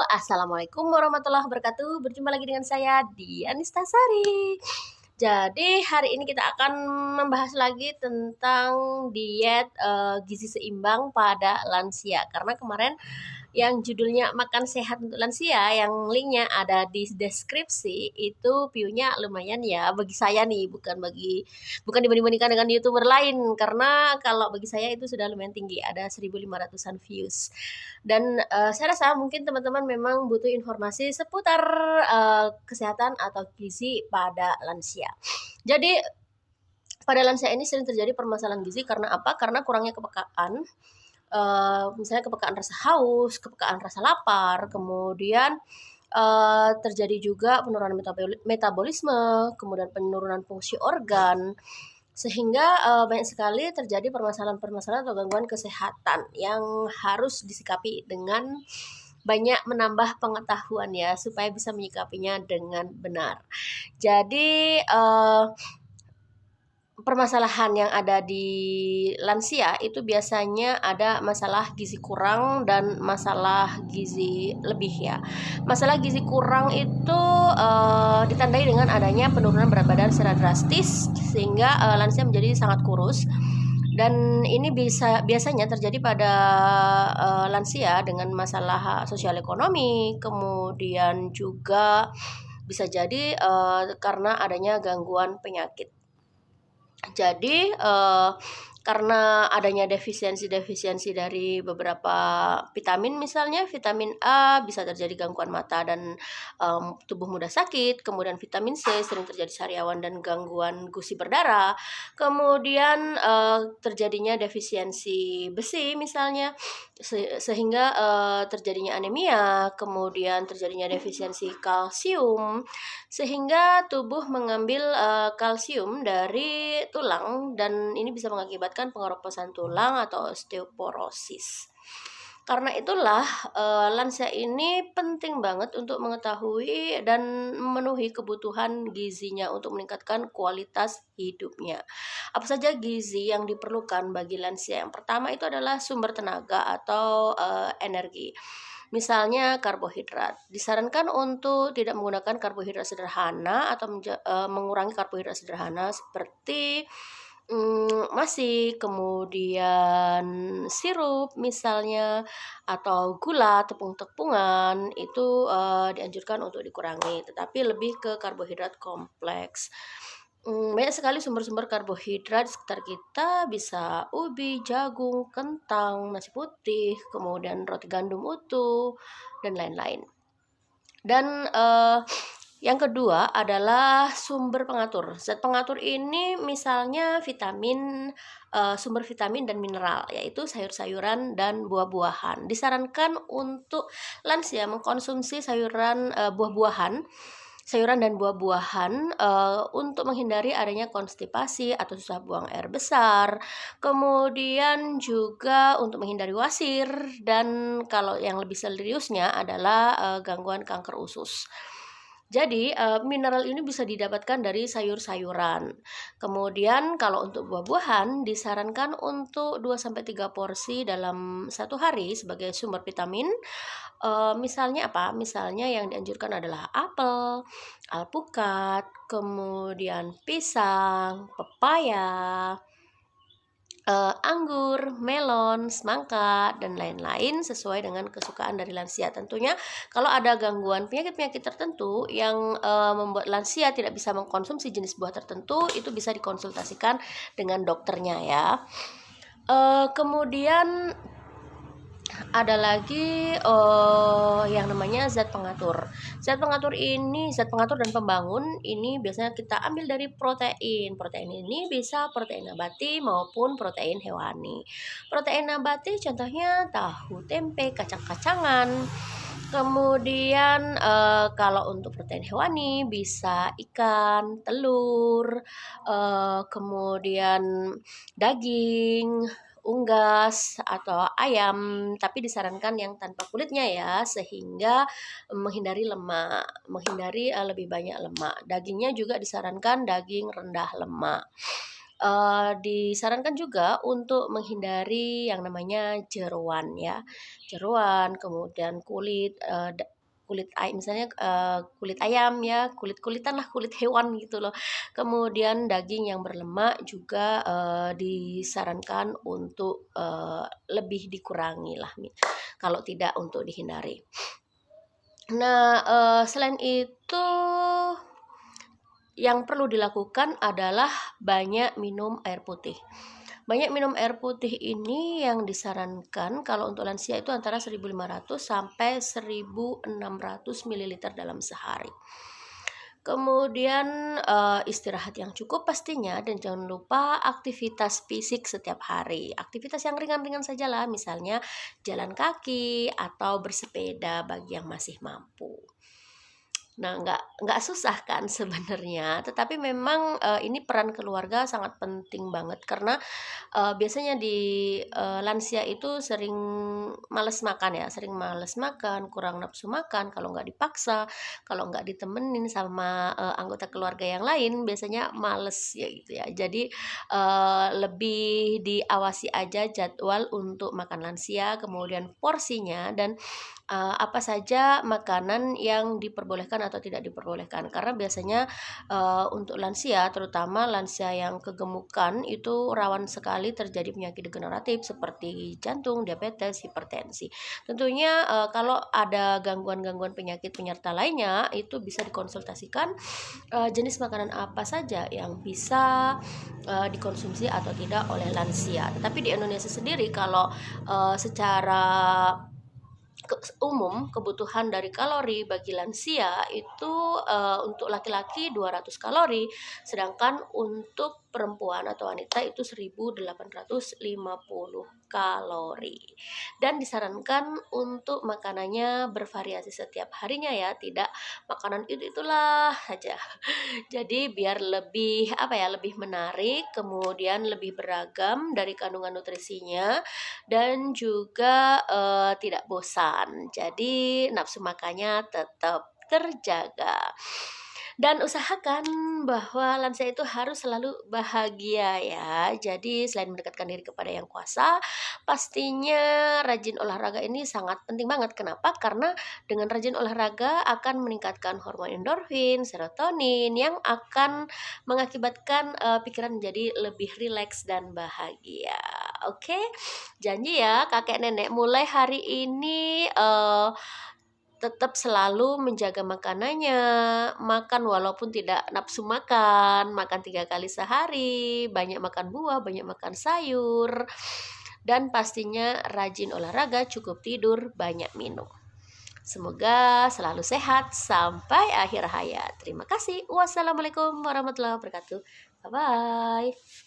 Assalamualaikum warahmatullahi wabarakatuh. Berjumpa lagi dengan saya Dian Istasari. Jadi hari ini kita akan membahas lagi tentang diet gizi seimbang pada lansia. Karena kemarin yang judulnya makan sehat untuk lansia, yang linknya ada di deskripsi, itu view-nya lumayan ya bagi saya nih, bukan dibanding-bandingkan dengan YouTuber lain, karena kalau bagi saya itu sudah lumayan tinggi, ada 1.500-an views. Dan saya rasa mungkin teman-teman memang butuh informasi seputar kesehatan atau gizi pada lansia. Jadi pada lansia ini sering terjadi permasalahan gizi karena apa? Karena kurangnya kepekaan, misalnya kepekaan rasa haus, kepekaan rasa lapar, kemudian terjadi juga penurunan metabolisme, kemudian penurunan fungsi organ, sehingga banyak sekali terjadi permasalahan-permasalahan atau gangguan kesehatan yang harus disikapi dengan banyak menambah pengetahuan ya, supaya bisa menyikapinya dengan benar. Jadi permasalahan yang ada di lansia itu biasanya ada masalah gizi kurang dan masalah gizi lebih ya. Masalah gizi kurang itu ditandai dengan adanya penurunan berat badan secara drastis, sehingga lansia menjadi sangat kurus. Dan ini biasanya terjadi pada lansia dengan masalah sosial ekonomi, kemudian juga bisa jadi karena adanya gangguan penyakit. Jadi karena adanya defisiensi dari beberapa vitamin, misalnya vitamin A bisa terjadi gangguan mata dan tubuh mudah sakit, kemudian vitamin C sering terjadi sariawan dan gangguan gusi berdarah, kemudian terjadinya defisiensi besi misalnya, sehingga terjadinya anemia, kemudian terjadinya defisiensi kalsium, sehingga tubuh mengambil kalsium dari tulang, dan ini bisa mengakibatkan pengeroposan tulang atau osteoporosis. Karena itulah lansia ini penting banget untuk mengetahui dan memenuhi kebutuhan gizinya untuk meningkatkan kualitas hidupnya. Apa saja gizi yang diperlukan bagi lansia? Yang pertama itu adalah sumber tenaga atau energi. Misalnya karbohidrat. Disarankan untuk tidak menggunakan karbohidrat sederhana atau mengurangi karbohidrat sederhana seperti nasi, kemudian sirup misalnya, atau gula, tepung-tepungan, itu dianjurkan untuk dikurangi, tetapi lebih ke karbohidrat kompleks. Banyak sekali sumber-sumber karbohidrat di sekitar kita, bisa ubi, jagung, kentang, nasi putih, kemudian roti gandum utuh, dan lain-lain. Dan yang kedua adalah sumber pengatur. Zat pengatur ini misalnya vitamin, sumber vitamin dan mineral, yaitu sayur-sayuran dan buah-buahan. Disarankan untuk lansia mengkonsumsi sayuran dan buah-buahan untuk menghindari adanya konstipasi atau susah buang air besar, kemudian juga untuk menghindari wasir, dan kalau yang lebih seriusnya adalah gangguan kanker usus. Jadi mineral ini bisa didapatkan dari sayur-sayuran. Kemudian kalau untuk buah-buahan disarankan untuk 2-3 porsi dalam satu hari sebagai sumber vitamin. Misalnya apa? Misalnya yang dianjurkan adalah apel, alpukat, kemudian pisang, pepaya, anggur, melon, semangka, dan lain-lain sesuai dengan kesukaan dari lansia. Tentunya kalau ada gangguan penyakit-penyakit tertentu yang membuat lansia tidak bisa mengkonsumsi jenis buah tertentu, itu bisa dikonsultasikan dengan dokternya ya. Kemudian ada lagi yang namanya zat pengatur. Zat pengatur dan pembangun ini biasanya kita ambil dari protein. Protein ini bisa protein nabati maupun protein hewani. Protein nabati contohnya tahu, tempe, kacang-kacangan. Kemudian kalau untuk protein hewani bisa ikan, telur, kemudian daging, unggas, atau ayam, tapi disarankan yang tanpa kulitnya ya, sehingga menghindari lebih banyak lemak. Dagingnya juga disarankan daging rendah lemak. Disarankan juga untuk menghindari yang namanya jeroan ya, jeroan, kemudian kulit kulit ayam, misalnya kulit ayam ya, kulit-kulitan lah, kulit hewan gitu loh. Kemudian daging yang berlemak juga disarankan untuk lebih dikurangi lah, kalau tidak untuk dihindari. Nah, selain itu yang perlu dilakukan adalah banyak minum air putih. Banyak minum air putih ini yang disarankan kalau untuk lansia itu antara 1.500 sampai 1.600 ml dalam sehari. Kemudian istirahat yang cukup pastinya, dan jangan lupa aktivitas fisik setiap hari. Aktivitas yang ringan-ringan saja lah, misalnya jalan kaki atau bersepeda bagi yang masih mampu. Nah, nggak susah kan sebenarnya, tetapi memang ini peran keluarga sangat penting banget, karena biasanya di lansia itu sering males makan ya, sering males makan, kurang nafsu makan kalau nggak dipaksa, kalau nggak ditemenin sama anggota keluarga yang lain, biasanya males ya gitu ya. Jadi lebih diawasi aja jadwal untuk makan lansia, kemudian porsinya, dan apa saja makanan yang diperbolehkan atau tidak diperbolehkan. Karena biasanya untuk lansia, terutama lansia yang kegemukan, itu rawan sekali terjadi penyakit degeneratif seperti jantung, diabetes, hipertensi. Tentunya kalau ada gangguan-gangguan penyakit penyerta lainnya, itu bisa dikonsultasikan jenis makanan apa saja yang bisa dikonsumsi atau tidak oleh lansia. Tetapi di Indonesia sendiri, kalau secara umum kebutuhan dari kalori bagi lansia itu untuk laki-laki 200 kalori, sedangkan untuk perempuan atau wanita itu 1.850 kalori. Dan disarankan untuk makanannya bervariasi setiap harinya ya, tidak makanan itulah saja. Jadi biar lebih lebih menarik, kemudian lebih beragam dari kandungan nutrisinya, dan juga tidak bosan. Jadi nafsu makannya tetap terjaga. Dan usahakan bahwa lansia itu harus selalu bahagia ya. Jadi selain mendekatkan diri kepada Yang Kuasa, pastinya rajin olahraga ini sangat penting banget. Kenapa? Karena dengan rajin olahraga akan meningkatkan hormon endorfin, serotonin, yang akan mengakibatkan pikiran menjadi lebih rileks dan bahagia. Oke, janji ya kakek nenek, mulai hari ini tetap selalu menjaga makanannya, makan walaupun tidak nafsu makan, makan 3 kali sehari, banyak makan buah, banyak makan sayur, dan pastinya rajin olahraga, cukup tidur, banyak minum. Semoga selalu sehat sampai akhir hayat. Terima kasih. Wassalamualaikum warahmatullahi wabarakatuh. Bye-bye.